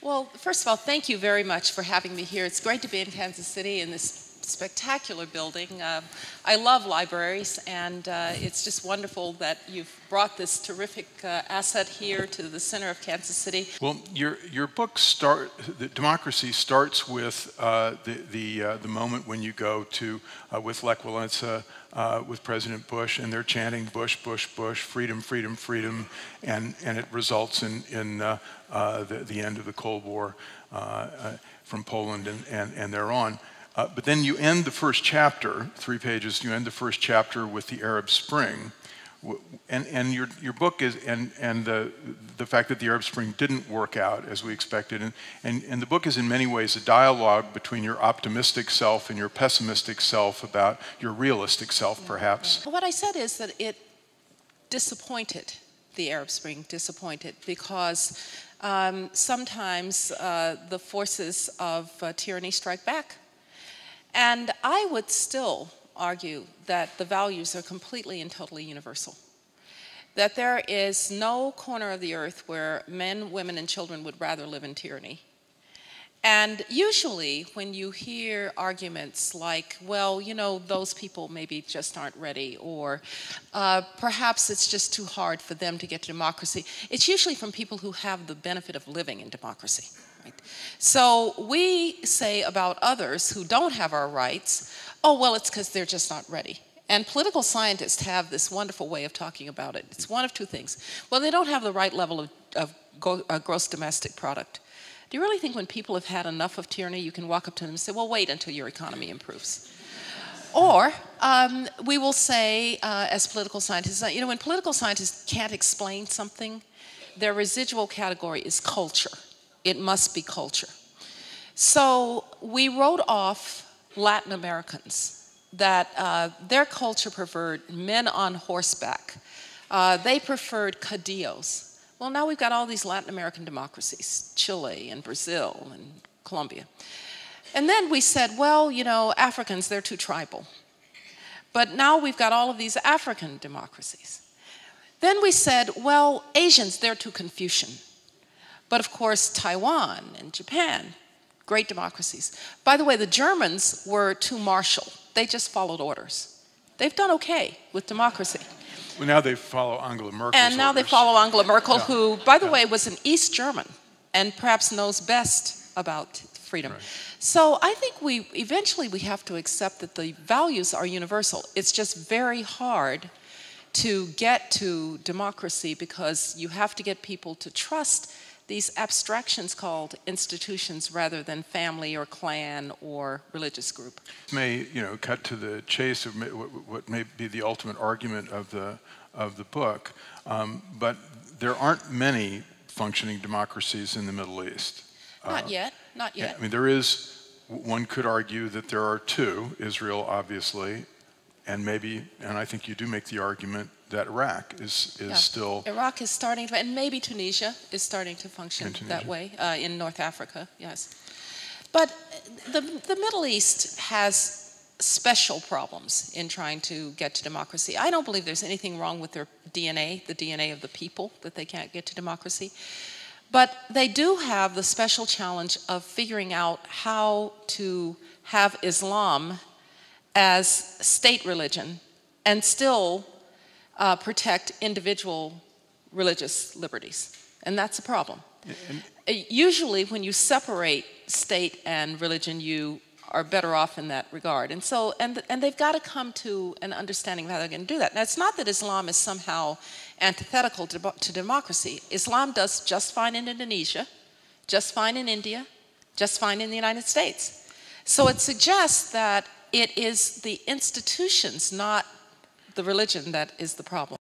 Well, first of all, thank you very much for having me here. It's great to be in Kansas City in this spectacular building. I love libraries, and it's just wonderful that you've brought this terrific asset here to the center of Kansas City. Well, your book Democracy starts with the moment when you go to with Lech Walesa with President Bush, and they're chanting Bush, Bush, Bush, freedom, freedom, freedom, and it results in the end of the Cold War from Poland and thereon. But then you end the first chapter, 3 pages, you end the first chapter with the Arab Spring. And your book is, and the fact that the Arab Spring didn't work out as we expected, and the book is in many ways a dialogue between your optimistic self and your pessimistic self about your realistic self, perhaps. What I said is that it disappointed, the Arab Spring disappointed, because sometimes the forces of tyranny strike back. And I would still argue that the values are completely and totally universal. That there is no corner of the earth where men, women, and children would rather live in tyranny. And usually when you hear arguments like, well, you know, those people maybe just aren't ready, or perhaps it's just too hard for them to get to democracy, it's usually from people who have the benefit of living in democracy. Right? So we say about others who don't have our rights, oh, well, it's because they're just not ready. And political scientists have this wonderful way of talking about it. It's one of two things. Well, they don't have the right level of gross domestic product. Do you really think when people have had enough of tyranny, you can walk up to them and say, well, wait until your economy improves? Or we will say, as political scientists, you know, when political scientists can't explain something, their residual category is culture. It must be culture. So we wrote off Latin Americans, that their culture preferred men on horseback. They preferred cadillos. Well, now we've got all these Latin American democracies, Chile and Brazil and Colombia. And then we said, well, you know, Africans, they're too tribal. But now we've got all of these African democracies. Then we said, well, Asians, they're too Confucian. But of course, Taiwan and Japan, great democracies. By the way, the Germans were too martial. They just followed orders. They've done okay with democracy. Well, now they follow Angela Merkel's And now orders. they follow Angela Merkel, Yeah. who, by the way, was an East German and perhaps knows best about freedom. Right. So I think eventually we have to accept that the values are universal. It's just very hard to get to democracy because you have to get people to trust these abstractions called institutions rather than family or clan or religious group. May, you know, cut to the chase of what may be the ultimate argument of the book, but there aren't many functioning democracies in the Middle East. Not yet, not yet. I mean, there is, one could argue that there are two, Israel obviously, and maybe, and I think you do make the argument that Iraq is still... Iraq is starting to, and maybe Tunisia is starting to function that way, in North Africa, yes. But the Middle East has special problems in trying to get to democracy. I don't believe there's anything wrong with their DNA, the DNA of the people, that they can't get to democracy. But they do have the special challenge of figuring out how to have Islam as state religion and still protect individual religious liberties. And that's a problem. Usually when you separate state and religion, you are better off in that regard. And so, and they've got to come to an understanding of how they're going to do that. Now, it's not that Islam is somehow antithetical to democracy. Islam does just fine in Indonesia, just fine in India, just fine in the United States. So it suggests that it is the institutions, not the religion, that is the problem.